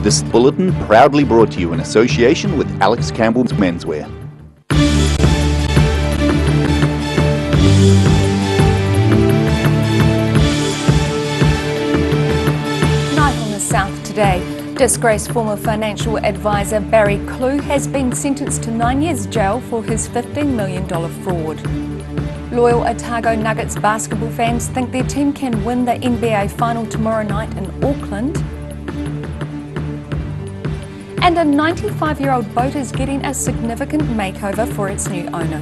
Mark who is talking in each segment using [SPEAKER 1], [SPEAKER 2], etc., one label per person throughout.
[SPEAKER 1] This bulletin proudly brought to you in association with Alex Campbell's Menswear.
[SPEAKER 2] Night on the South today. Disgraced former financial advisor Barry Clew has been sentenced to 9 years jail for his $15 million fraud. Loyal Otago Nuggets basketball fans think their team can win the NBA final tomorrow night in Auckland. And a 95-year-old boat is getting a significant makeover for its new owner.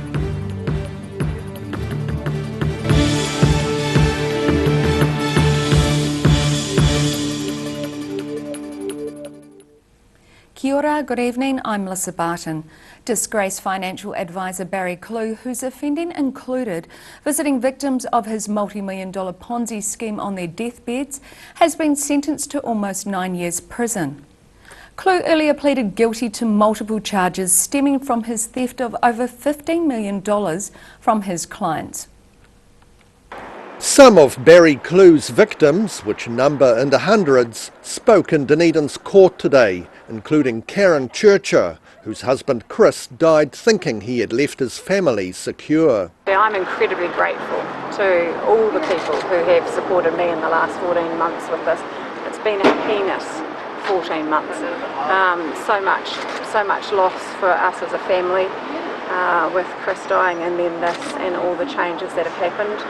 [SPEAKER 2] Kia ora, good evening, I'm Melissa Barton. Disgraced financial advisor Barry Clew, whose offending included visiting victims of his multi-million-dollar Ponzi scheme on their deathbeds, has been sentenced to almost 9 years prison. Clew earlier pleaded guilty to multiple charges stemming from his theft of over $15 million from his clients.
[SPEAKER 3] Some of Barry Clew's victims, which number in the hundreds, spoke in Dunedin's court today, including Karen Churcher, whose husband Chris died thinking he had left his family secure.
[SPEAKER 4] I'm incredibly grateful to all the people who have supported me in the last 14 months with this. It's been a heinous 14 months. So much loss for us as a family, with Chris dying and then this and all the changes that have happened.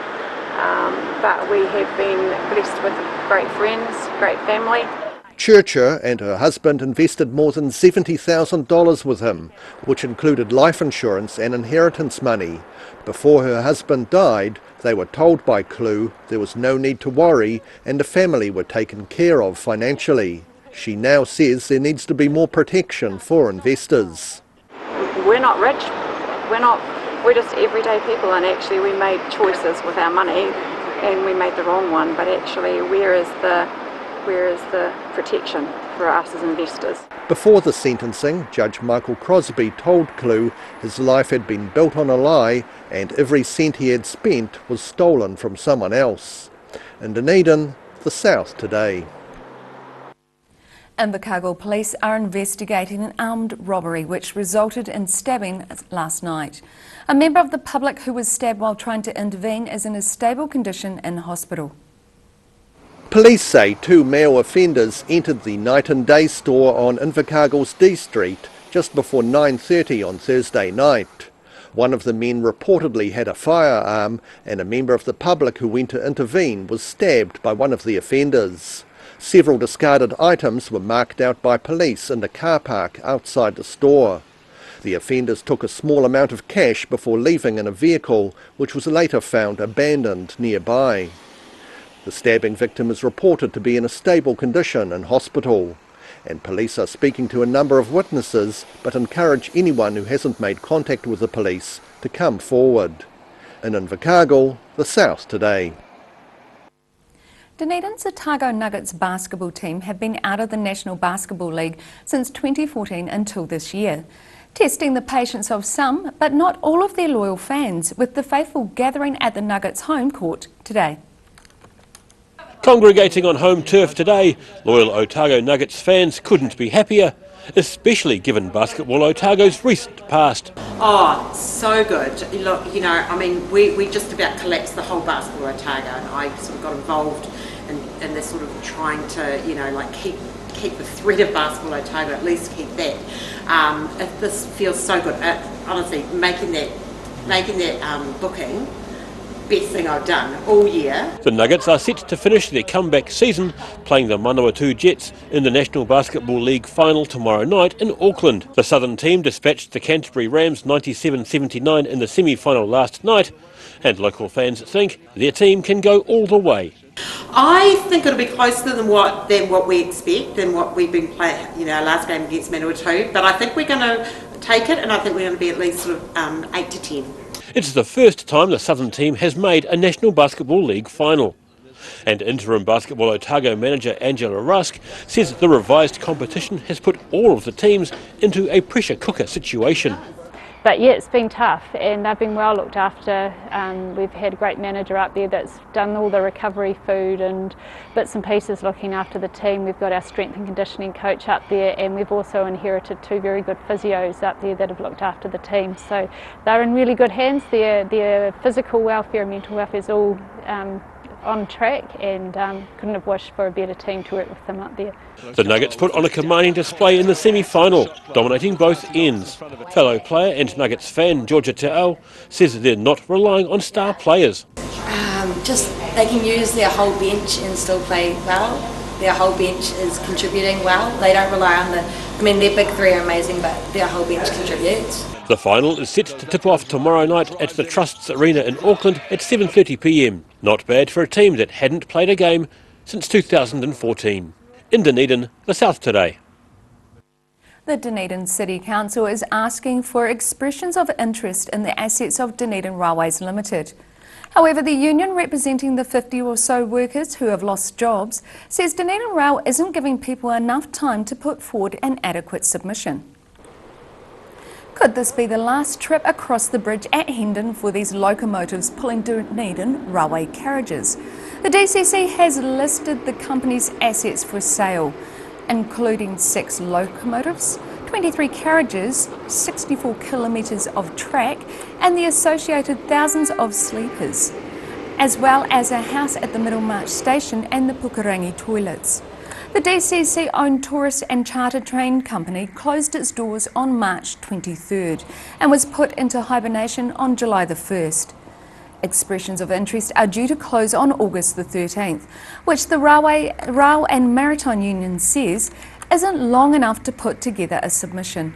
[SPEAKER 4] But we have been blessed with great friends, great family.
[SPEAKER 3] Churcher and her husband invested more than $70,000 with him, which included life insurance and inheritance money. Before her husband died, they were told by Clew there was no need to worry and the family were taken care of financially. She now says there needs to be more protection for investors.
[SPEAKER 4] We're not rich, we're just everyday people, and actually we made choices with our money and we made the wrong one, but actually where is the protection for us as investors?
[SPEAKER 3] Before the sentencing, Judge Michael Crosby told Clew his life had been built on a lie and every cent he had spent was stolen from someone else. In Dunedin, the South today.
[SPEAKER 2] Invercargill police are investigating an armed robbery which resulted in stabbing last night. A member of the public who was stabbed while trying to intervene is in a stable condition in hospital.
[SPEAKER 3] Police say 2 male offenders entered the night and day store on Invercargill's D Street just before 9:30 on Thursday night. One of the men reportedly had a firearm and a member of the public who went to intervene was stabbed by one of the offenders. Several discarded items were marked out by police in the car park outside the store. The offenders took a small amount of cash before leaving in a vehicle, which was later found abandoned nearby. The stabbing victim is reported to be in a stable condition in hospital, and police are speaking to a number of witnesses, but encourage anyone who hasn't made contact with the police to come forward. In Invercargill, the South today.
[SPEAKER 2] Dunedin's Otago Nuggets basketball team have been out of the National Basketball League since 2014 until this year, testing the patience of some, but not all of their loyal fans, with the faithful gathering at the Nuggets home court today.
[SPEAKER 5] Congregating on home turf today, loyal Otago Nuggets fans couldn't be happier, especially given Basketball Otago's recent past.
[SPEAKER 6] Oh, so good. Look, we just about collapsed the whole Basketball Otago, and I sort of got involved in this sort of trying to, keep the thread of Basketball Otago, at least keep that. This feels so good. Honestly, making that booking, best thing I've done all year.
[SPEAKER 5] The Nuggets are set to finish their comeback season playing the Manawatu Jets in the National Basketball League final tomorrow night in Auckland. The Southern team dispatched the Canterbury Rams 97-79 in the semi-final last night, and local fans think their team can go all the way.
[SPEAKER 6] I think it'll be closer than what we expect, than what we've been playing, our last game against Manawatu, but I think we're going to take it, and I think we're going to be at least sort of 8 to 10.
[SPEAKER 5] It's the first time the Southern team has made a National Basketball League final. And interim Basketball Otago manager Angela Rusk says the revised competition has put all of the teams into a pressure cooker situation.
[SPEAKER 7] But yeah, it's been tough, and they've been well looked after. We've had a great manager up there that's done all the recovery food and bits and pieces looking after the team. We've got our strength and conditioning coach up there, and we've also inherited 2 very good physios up there that have looked after the team. So they're in really good hands. Their physical welfare and mental welfare is all on track, and couldn't have wished for a better team to work with them up there.
[SPEAKER 5] The Nuggets put on a commanding display in the semi-final, dominating both ends. Fellow player and Nuggets fan Georgia Te'au says they're not relying on star players.
[SPEAKER 8] Just they can use their whole bench and still play well. Their whole bench is contributing well. They don't rely on their big three are amazing, but their whole bench contributes.
[SPEAKER 5] The final is set to tip off tomorrow night at the Trust's Arena in Auckland at 7:30 p.m. Not bad for a team that hadn't played a game since 2014. In Dunedin, the South Today.
[SPEAKER 2] The Dunedin City Council is asking for expressions of interest in the assets of Dunedin Railways Limited. However, the union representing the 50 or so workers who have lost jobs says Dunedin Rail isn't giving people enough time to put forward an adequate submission. Could this be the last trip across the bridge at Hendon for these locomotives pulling Dunedin railway carriages? The DCC has listed the company's assets for sale, including 6 locomotives, 23 carriages, 64 kilometres of track and the associated thousands of sleepers, as well as a house at the Middlemarch station and the Pukerangi toilets. The DCC-owned tourist and charter train company closed its doors on March 23rd and was put into hibernation on July the 1st. Expressions of interest are due to close on August the 13th, which the Rail and Maritime Union says isn't long enough to put together a submission.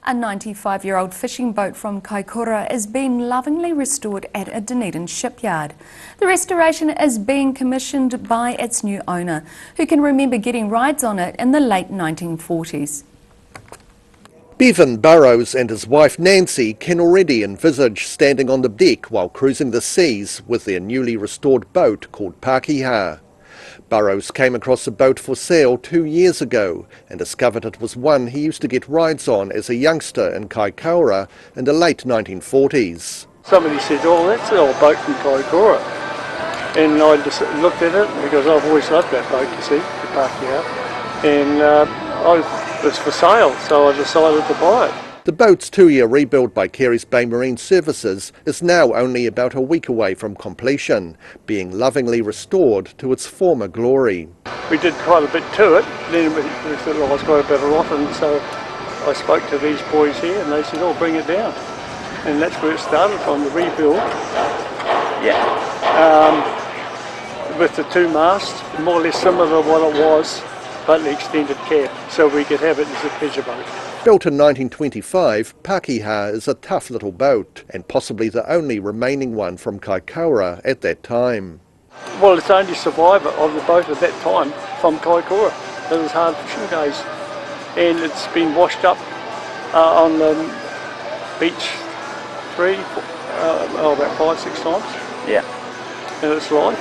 [SPEAKER 2] A 95-year-old fishing boat from Kaikoura is being lovingly restored at a Dunedin shipyard. The restoration is being commissioned by its new owner, who can remember getting rides on it in the late 1940s.
[SPEAKER 3] Bevan Burrows and his wife Nancy can already envisage standing on the deck while cruising the seas with their newly restored boat called Pakeha. Burrows came across a boat for sale 2 years ago and discovered it was one he used to get rides on as a youngster in Kaikoura in the late 1940s.
[SPEAKER 9] Somebody said, "Oh, that's the old boat from Kaikoura." And I just looked at it because I've always loved that boat, you see, the Pakeha. And it was for sale, so I decided to buy it.
[SPEAKER 3] The boat's 2-year rebuild by Carey's Bay Marine Services is now only about a week away from completion, being lovingly restored to its former glory.
[SPEAKER 9] We did quite a bit to it, then we thought I was quite better off, and so I spoke to these boys here and they said, "Oh, bring it down." And that's where it started from, the rebuild. Yeah. With the 2 masts, more or less similar to what it was, but the extended cab, so we could have it as a pleasure boat.
[SPEAKER 3] Built in 1925, Pakeha is a tough little boat and possibly the only remaining one from Kaikoura at that time.
[SPEAKER 9] Well, it's the only survivor of the boat at that time from Kaikoura. It was hard fishing days, and it's been washed up on the beach about 5-6 times. Yeah, in its life,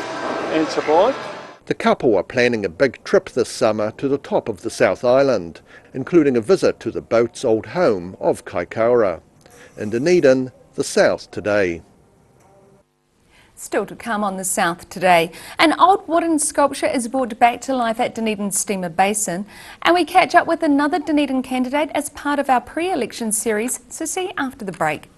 [SPEAKER 9] and survived.
[SPEAKER 3] The couple are planning a big trip this summer to the top of the South Island, including a visit to the boat's old home of Kaikoura. In Dunedin, the South Today.
[SPEAKER 2] Still to come on the South Today, an old wooden sculpture is brought back to life at Dunedin Steamer Basin, and we catch up with another Dunedin candidate as part of our pre-election series, so see you after the break.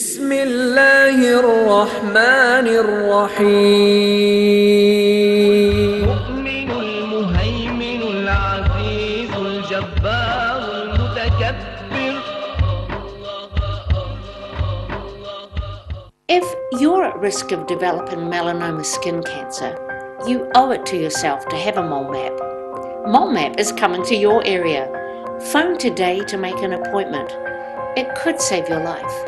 [SPEAKER 10] بسم الله الرحمن الرحيم المؤمن المهيمن العزيز الجبار المتكبر.
[SPEAKER 11] If you're at risk of developing melanoma skin cancer, you owe it to yourself to have a mole map. Mole map is coming to your area. Phone today to make an appointment. It could save your life.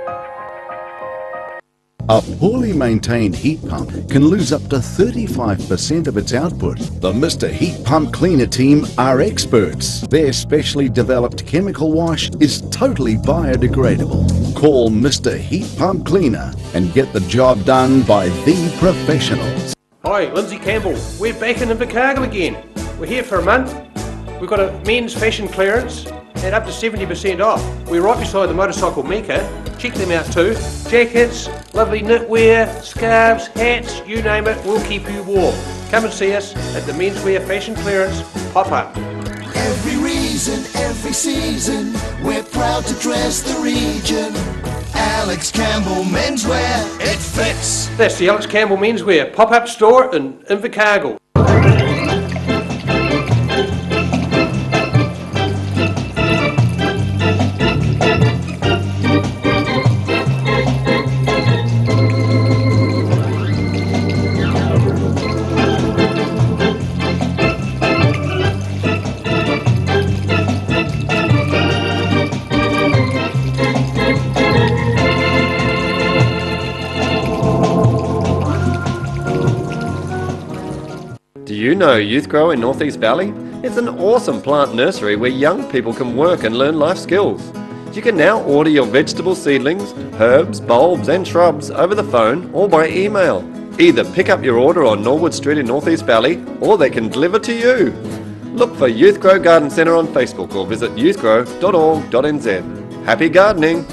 [SPEAKER 1] A poorly maintained heat pump can lose up to 35% of its output. The Mr. Heat Pump Cleaner team are experts. Their specially developed chemical wash is totally biodegradable. Call Mr. Heat Pump Cleaner and get the job done by the professionals.
[SPEAKER 5] Hi, Lindsay Campbell. We're back in Invercargill again.
[SPEAKER 12] We're here for a month. We've got a men's fashion clearance at up to 70% off. We're right beside the motorcycle Mecca. Check them out too. Jackets, lovely knitwear, scarves, hats, you name it, we'll keep you warm. Come and see us at the menswear fashion clearance pop-up.
[SPEAKER 13] Every reason, every season, we're proud to dress the region. Alex Campbell Menswear, it fits.
[SPEAKER 12] That's the Alex Campbell Menswear pop-up store in Invercargill.
[SPEAKER 14] Do you know Youth Grow in North East Valley? It's an awesome plant nursery where young people can work and learn life skills. You can now order your vegetable seedlings, herbs, bulbs and shrubs over the phone or by email. Either pick up your order on Norwood Street in North East Valley or they can deliver to you. Look for Youth Grow Garden Centre on Facebook or visit youthgrow.org.nz. Happy gardening!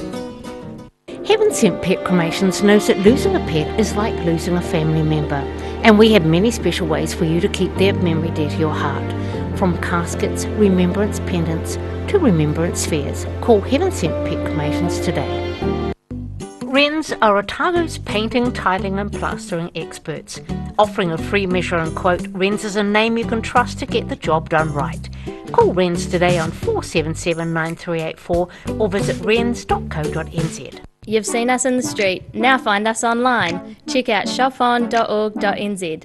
[SPEAKER 11] Heaven Sent Pet Cremations knows that losing a pet is like losing a family member, and we have many special ways for you to keep their memory dear to your heart. From caskets, remembrance pendants to remembrance spheres. Call Heaven Sent Pet Cremations today. Wrens are Otago's painting, tiling and plastering experts. Offering a free measure and quote, Wrens is a name you can trust to get the job done right. Call Wrens today on 477 9384 or visit wrens.co.nz.
[SPEAKER 15] You've seen us in the street, now find us online. Check out shopon.org.nz.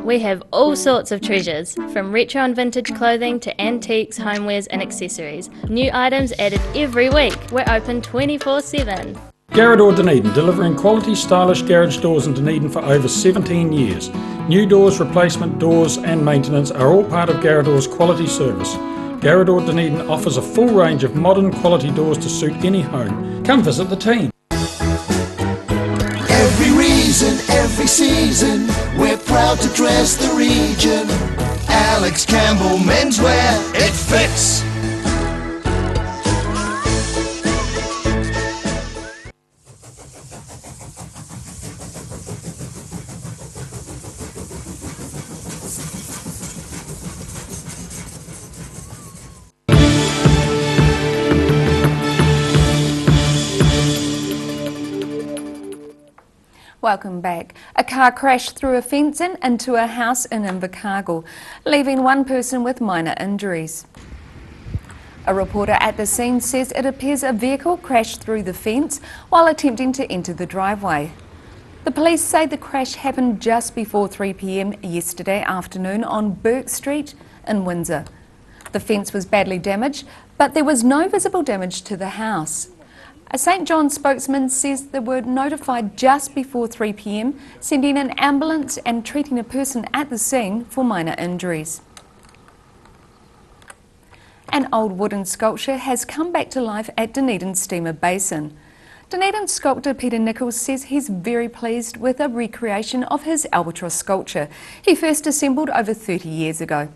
[SPEAKER 15] We have all sorts of treasures, from retro and vintage clothing to antiques, homewares and accessories. New items added every week. We're open 24/7.
[SPEAKER 16] Garrador Dunedin, delivering quality stylish garage doors in Dunedin for over 17 years. New doors, replacement doors and maintenance are all part of Garrador's quality service. Garrador Dunedin offers a full range of modern quality doors to suit any home. Come visit the team.
[SPEAKER 13] Every reason, every season, we're proud to dress the region. Alex Campbell Menswear, it fits.
[SPEAKER 2] Welcome back. A car crashed through a fence and into a house in Invercargill, leaving one person with minor injuries. A reporter at the scene says it appears a vehicle crashed through the fence while attempting to enter the driveway. The police say the crash happened just before 3 p.m. yesterday afternoon on Burke Street in Windsor. The fence was badly damaged, but there was no visible damage to the house. A St John spokesman says they were notified just before 3 p.m, sending an ambulance and treating a person at the scene for minor injuries. An old wooden sculpture has come back to life at Dunedin Steamer Basin. Dunedin sculptor Peter Nichols says he's very pleased with a recreation of his albatross sculpture he first assembled over 30 years ago.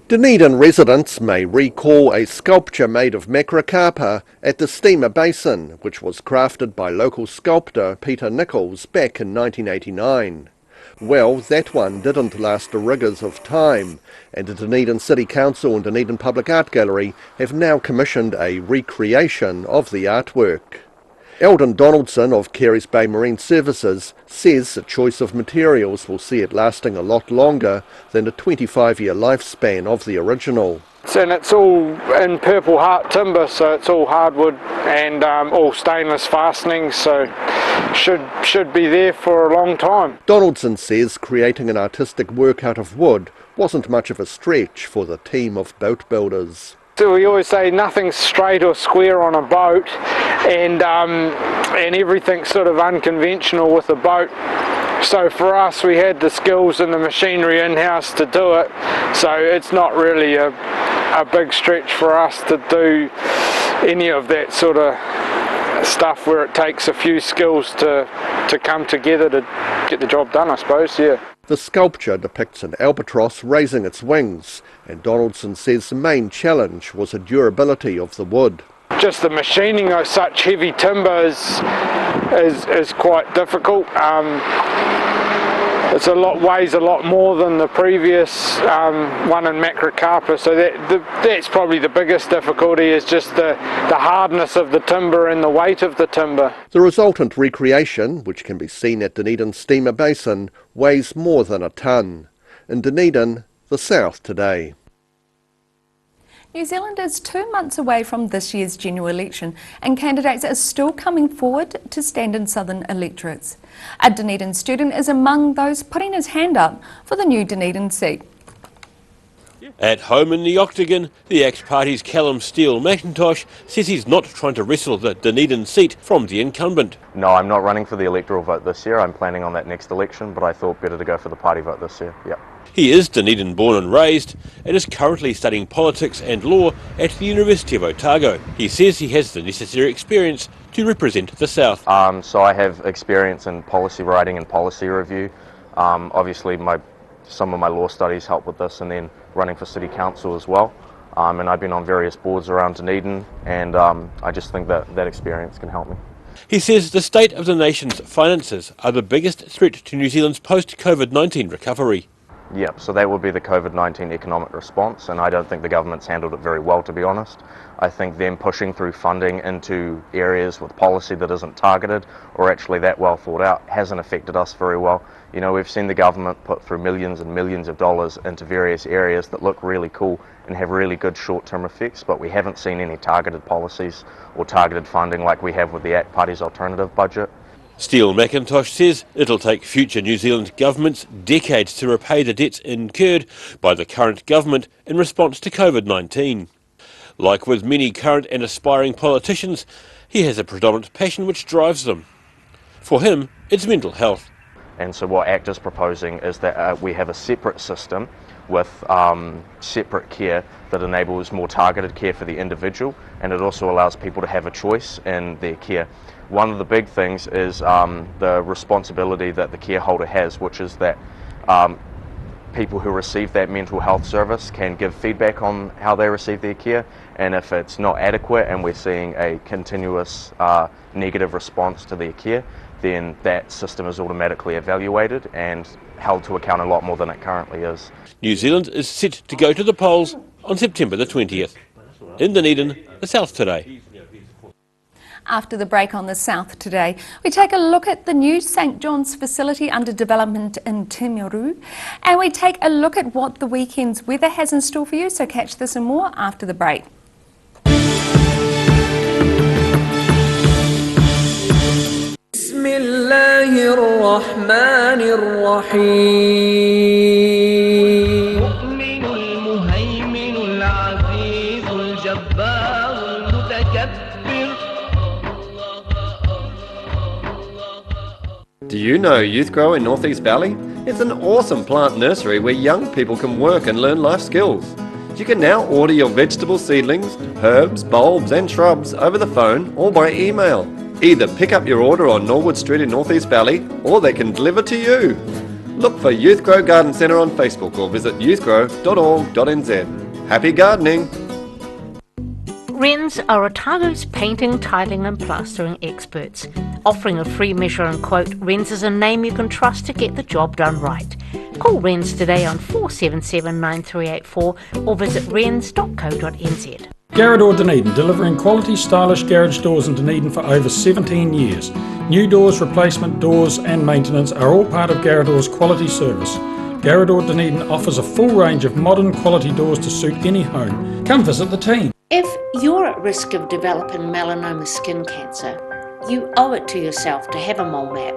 [SPEAKER 3] Dunedin residents may recall a sculpture made of macrocarpa at the steamer basin, which was crafted by local sculptor Peter Nichols back in 1989. Well, that one didn't last the rigours of time, and the Dunedin City Council and Dunedin Public Art Gallery have now commissioned a recreation of the artwork. Eldon Donaldson of Carey's Bay Marine Services says the choice of materials will see it lasting a lot longer than the 25-year lifespan of the original.
[SPEAKER 17] And it's all in purple heart timber, so it's all hardwood and all stainless fastenings, so should be there for a long time.
[SPEAKER 3] Donaldson says creating an artistic work out of wood wasn't much of a stretch for the team of boat builders.
[SPEAKER 17] So we always say nothing's straight or square on a boat, and everything's sort of unconventional with a boat. So for us, we had the skills and the machinery in-house to do it, so it's not really a big stretch for us to do any of that sort of stuff where it takes a few skills to come together to get the job done, I suppose, yeah.
[SPEAKER 3] The sculpture depicts an albatross raising its wings, and Donaldson says the main challenge was the durability of the wood.
[SPEAKER 17] Just the machining of such heavy timber is quite difficult. It's weighs a lot more than the previous one in Macrocarpa, so that's probably the biggest difficulty, is just the hardness of the timber and the weight of the timber.
[SPEAKER 3] The resultant recreation, which can be seen at Dunedin Steamer Basin, weighs more than a tonne. In Dunedin, the South Today.
[SPEAKER 2] New Zealand is 2 months away from this year's general election, and candidates are still coming forward to stand in southern electorates. A Dunedin student is among those putting his hand up for the new Dunedin seat.
[SPEAKER 5] At home in the Octagon, the ex-party's Callum Steele McIntosh says he's not trying to wrestle the Dunedin seat from the incumbent.
[SPEAKER 18] No, I'm not running for the electoral vote this year. I'm planning on that next election, but I thought better to go for the party vote this year. Yep.
[SPEAKER 5] He is Dunedin born and raised and is currently studying politics and law at the University of Otago. He says he has the necessary experience to represent the South.
[SPEAKER 18] So I have experience in policy writing and policy review. Obviously some of my law studies help with this, and then running for City Council as well. And I've been on various boards around Dunedin, and I just think that experience can help me.
[SPEAKER 5] He says the state of the nation's finances are the biggest threat to New Zealand's post-COVID-19 recovery.
[SPEAKER 18] Yep, so that would be the COVID-19 economic response, and I don't think the government's handled it very well, to be honest. I think them pushing through funding into areas with policy that isn't targeted or actually that well thought out hasn't affected us very well. You know, we've seen the government put through millions and millions of dollars into various areas that look really cool and have really good short-term effects, but we haven't seen any targeted policies or targeted funding like we have with the ACT Party's alternative budget.
[SPEAKER 5] Steele McIntosh says it'll take future New Zealand governments decades to repay the debts incurred by the current government in response to COVID-19. Like with many current and aspiring politicians, he has a predominant passion which drives them. For him, it's mental health.
[SPEAKER 18] And so what ACT is proposing is that we have a separate system with separate care that enables more targeted care for the individual, and it also allows people to have a choice in their care. One of the big things is the responsibility that the care holder has, which is that people who receive that mental health service can give feedback on how they receive their care, and if it's not adequate and we're seeing a continuous negative response to their care, then that system is automatically evaluated and held to account a lot more than it currently is.
[SPEAKER 5] New Zealand is set to go to the polls on September the 20th. In Dunedin, the South Today.
[SPEAKER 2] After the break on the South Today, we take a look at the new St John's facility under development in Timaru, and we take a look at what the weekend's weather has in store for you, so catch this and more after the break.
[SPEAKER 14] Do you know Youth Grow in North East Valley? It's an awesome plant nursery where young people can work and learn life skills. You can now order your vegetable seedlings, herbs, bulbs and shrubs over the phone or by email. Either pick up your order on Norwood Street in North East Valley, or they can deliver to you. Look for Youth Grow Garden Centre on Facebook or visit youthgrow.org.nz. Happy gardening!
[SPEAKER 11] Wrens are Otago's painting, tiling and plastering experts. Offering a free measure and quote, Wrens is a name you can trust to get the job done right. Call Wrens today on 477 9384 or visit wrens.co.nz.
[SPEAKER 16] Garrador Dunedin, delivering quality, stylish garage doors in Dunedin for over 17 years. New doors, replacement doors and maintenance are all part of Garrador's quality service. Garrador Dunedin offers a full range of modern quality doors to suit any home. Come visit the team.
[SPEAKER 11] If you're at risk of developing melanoma skin cancer, you owe it to yourself to have a mole map.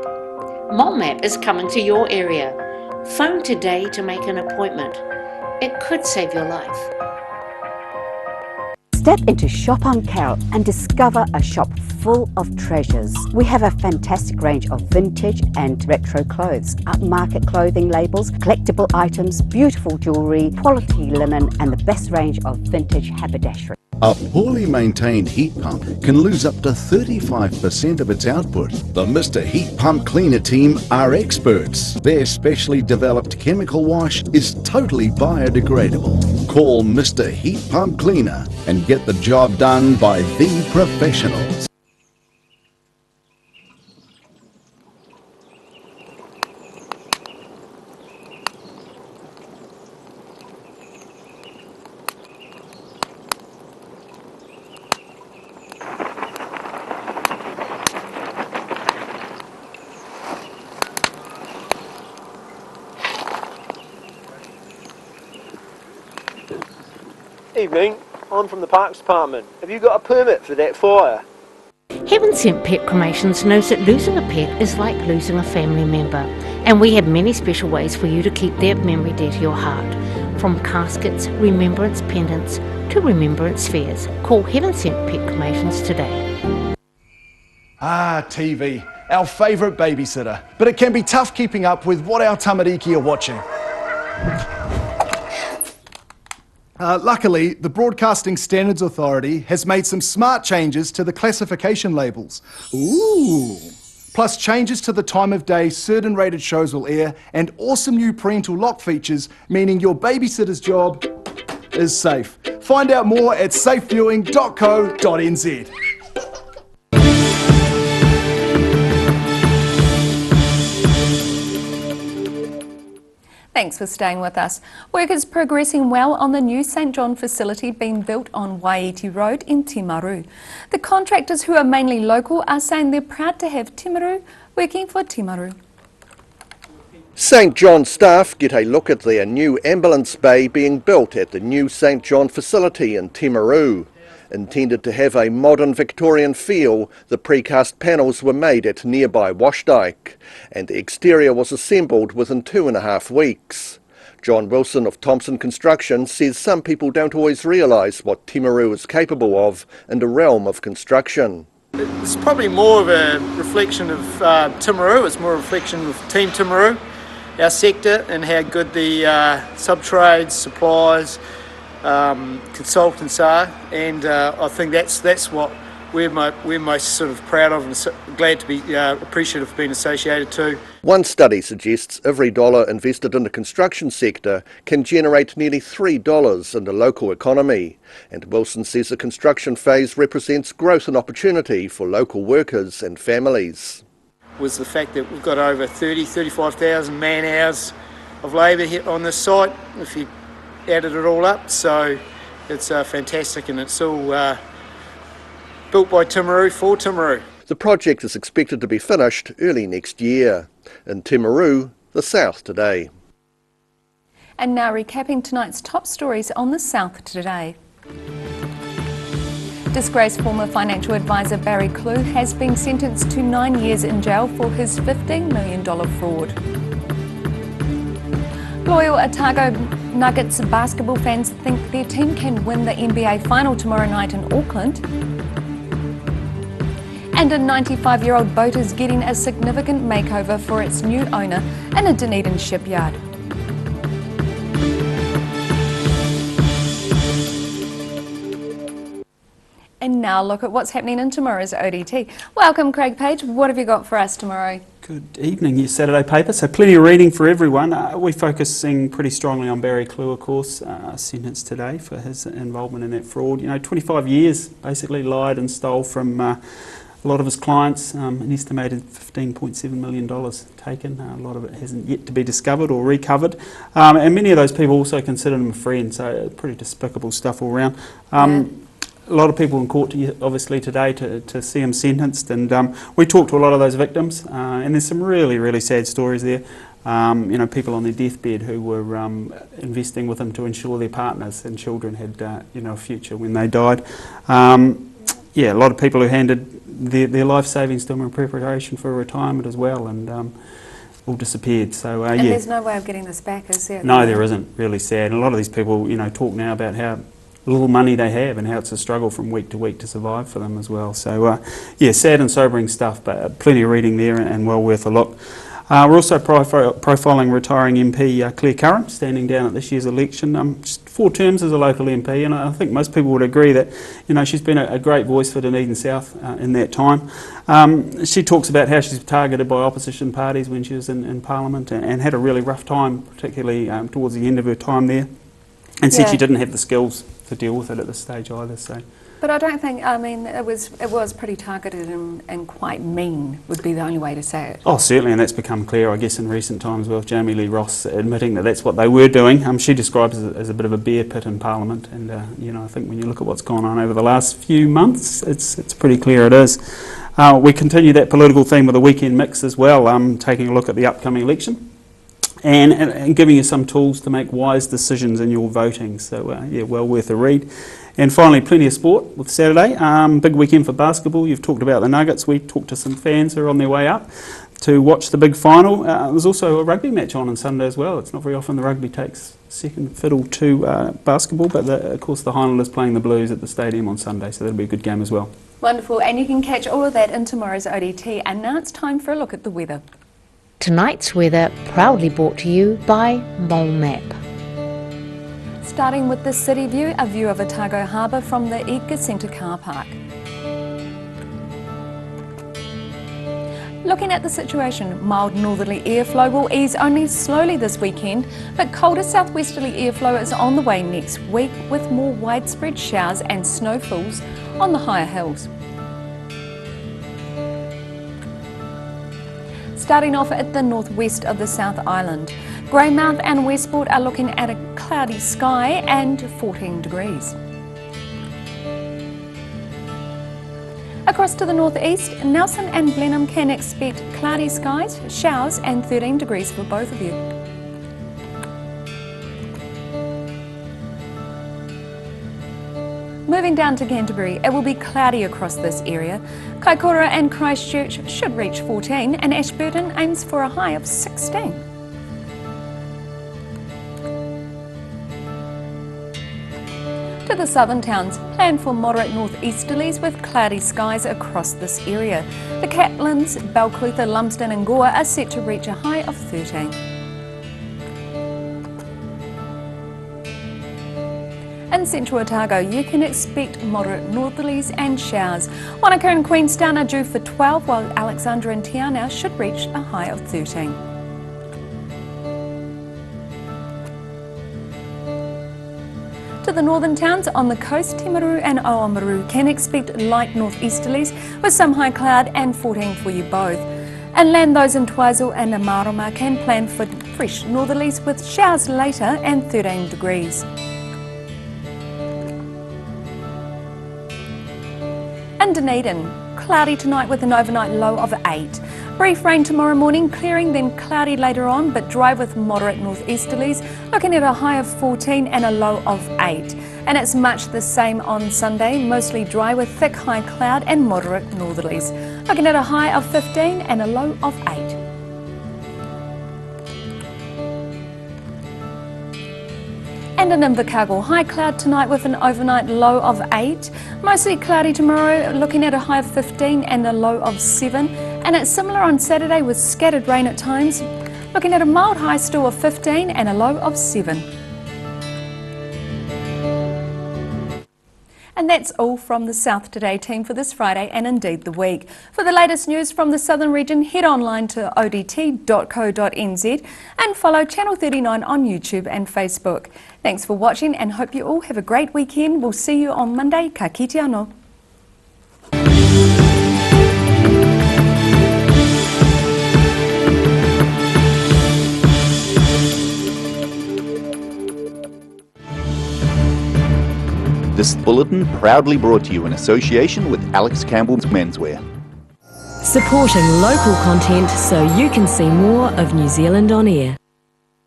[SPEAKER 11] Mole map is coming to your area. Phone today to make an appointment. It could save your life.
[SPEAKER 19] Step into Shop on Carol and discover a shop full of treasures. We have a fantastic range of vintage and retro clothes, upmarket clothing labels, collectible items, beautiful jewellery, quality linen and the best range of vintage haberdashery.
[SPEAKER 1] A poorly maintained heat pump can lose up to 35% of its output. The Mr. Heat Pump Cleaner team are experts. Their specially developed chemical wash is totally biodegradable. Call Mr. Heat Pump Cleaner and get the job done by the professionals.
[SPEAKER 20] Evening, I'm from the Parks Department. Have you got a permit for that fire?
[SPEAKER 11] Heaven Sent Pet Cremations knows that losing a pet is like losing a family member, and we have many special ways for you to keep their memory dear to your heart. From caskets, remembrance pendants to remembrance fairs. Call Heaven Sent Pet Cremations today.
[SPEAKER 21] Ah, TV, our favourite babysitter. But it can be tough keeping up with what our tamariki are watching. Luckily, the Broadcasting Standards Authority has made some smart changes to the classification labels. Ooh! Plus changes to the time of day certain rated shows will air, and awesome new parental lock features, meaning your babysitter's job is safe. Find out more at safeviewing.co.nz.
[SPEAKER 2] Thanks for staying with us. Work is progressing well on the new St John facility being built on Waiiti Road in Timaru. The contractors, who are mainly local, are saying they're proud to have Timaru working for Timaru.
[SPEAKER 3] St John staff get a look at their new ambulance bay being built at the new St John facility in Timaru. Intended to have a modern Victorian feel, the precast panels were made at nearby Washdyke, and the exterior was assembled within 2.5 weeks. John Wilson of Thompson Construction says some people don't always realise what Timaru is capable of in the realm of construction.
[SPEAKER 22] It's probably more of a reflection of Timaru. It's more a reflection of Team Timaru, our sector, and how good the sub-trades, suppliers, consultants are, and I think that's what we're most sort of proud of and glad to be appreciative of being associated to.
[SPEAKER 3] One study suggests every dollar invested in the construction sector can generate nearly $3 in the local economy, and Wilson says the construction phase represents growth and opportunity for local workers and families.
[SPEAKER 22] Was the fact that we've got over 35,000 man hours of labour here on this site, if you added it all up, so it's fantastic, and it's all built by Timaru for Timaru.
[SPEAKER 3] The project is expected to be finished early next year. In Timaru, the South Today.
[SPEAKER 2] And now recapping tonight's top stories on the South Today. Disgraced former financial advisor Barry Clue has been sentenced to 9 years in jail for his $15 million fraud. Loyal Otago Nuggets basketball fans think their team can win the NBA final tomorrow night in Auckland. And a 95-year-old boat is getting a significant makeover for its new owner in a Dunedin shipyard. And now look at what's happening in tomorrow's ODT. Welcome, Craig Page. What have you got for us tomorrow?
[SPEAKER 23] Good evening, your Saturday paper. So plenty of reading for everyone. We're focusing pretty strongly on Barry Clue, of course, sentenced today for his involvement in that fraud. 25 years basically lied and stole from a lot of his clients, an estimated $15.7 million taken. A lot of it hasn't yet to be discovered or recovered. And many of those people also consider him a friend, so pretty despicable stuff all around. A lot of people in court obviously today to see him sentenced, and we talked to a lot of those victims, and there's some really, really sad stories there. People on their deathbed who were investing with him to ensure their partners and children had a future when they died. A lot of people who handed their life savings to him in preparation for retirement as well, and all disappeared. So
[SPEAKER 2] and there's no way of getting this back, is there?
[SPEAKER 23] No, there isn't. Really sad. And a lot of these people, talk now about how little money they have and how it's a struggle from week to week to survive for them as well. So sad and sobering stuff, but plenty of reading there and well worth a look. We're also profiling retiring MP Claire Curran, standing down at this year's election. Just 4 terms as a local MP, and I think most people would agree that she's been a great voice for Dunedin South in that time. She talks about how she's targeted by opposition parties when she was in Parliament and had a really rough time, particularly towards the end of her time there, and said she didn't have the skills to deal with it at this stage either. So.
[SPEAKER 2] But I don't think, it was pretty targeted and quite mean, would be the only way to say it.
[SPEAKER 23] Oh, certainly, and that's become clear, I guess, in recent times with Jamie Lee Ross admitting that that's what they were doing. She describes it as a bit of a bear pit in Parliament, and I think when you look at what's gone on over the last few months, it's pretty clear it is. We continue that political theme with a weekend mix as well, taking a look at the upcoming election. And giving you some tools to make wise decisions in your voting. So, well worth a read. And finally, plenty of sport with Saturday. Big weekend for basketball. You've talked about the Nuggets. We talked to some fans who are on their way up to watch the big final. There's also a rugby match on Sunday as well. It's not very often the rugby takes second fiddle to basketball, but of course the Highlanders playing the Blues at the stadium on Sunday, so that'll be a good game as well.
[SPEAKER 2] Wonderful, and you can catch all of that in tomorrow's ODT. And now it's time for a look at the weather.
[SPEAKER 11] Tonight's weather proudly brought to you by Mole Map.
[SPEAKER 2] Starting with the city view, a view of Otago Harbour from the Edgar Centre car park. Looking at the situation, mild northerly airflow will ease only slowly this weekend, but colder southwesterly airflow is on the way next week with more widespread showers and snowfalls on the higher hills. Starting off at the northwest of the South Island, Greymouth and Westport are looking at a cloudy sky and 14 degrees. Across to the northeast, Nelson and Blenheim can expect cloudy skies, showers and 13 degrees for both of you. Moving down to Canterbury, it will be cloudy across this area. Kaikoura and Christchurch should reach 14 and Ashburton aims for a high of 16. To the southern towns, plan for moderate northeasterlies with cloudy skies across this area. The Catlins, Balclutha, Lumsden and Gore are set to reach a high of 13. In central Otago, you can expect moderate northerlies and showers. Wanaka and Queenstown are due for 12, while Alexandra and Te Anau should reach a high of 13. To the northern towns on the coast, Timaru and Oamaru can expect light northeasterlies with some high cloud and 14 for you both. Inland, those in Twizel and Amarama can plan for fresh northerlies with showers later and 13 degrees. In Dunedin, cloudy tonight with an overnight low of 8. Brief rain tomorrow morning, clearing, then cloudy later on, but dry with moderate northeasterlies, looking at a high of 14 and a low of 8. And it's much the same on Sunday, mostly dry with thick high cloud and moderate northerlies, looking at a high of 15 and a low of 8. And in Invercargill, high cloud tonight with an overnight low of 8. Mostly cloudy tomorrow, looking at a high of 15 and a low of 7. And it's similar on Saturday with scattered rain at times, looking at a mild high still of 15 and a low of 7. And that's all from the South Today team for this Friday and indeed the week. For the latest news from the southern region, head online to odt.co.nz and follow Channel 39 on YouTube and Facebook. Thanks for watching and hope you all have a great weekend. We'll see you on Monday. Ka kite anō.
[SPEAKER 4] This bulletin proudly brought to you in association with Alex Campbell's Menswear.
[SPEAKER 6] Supporting local content so you can see more of New Zealand on air.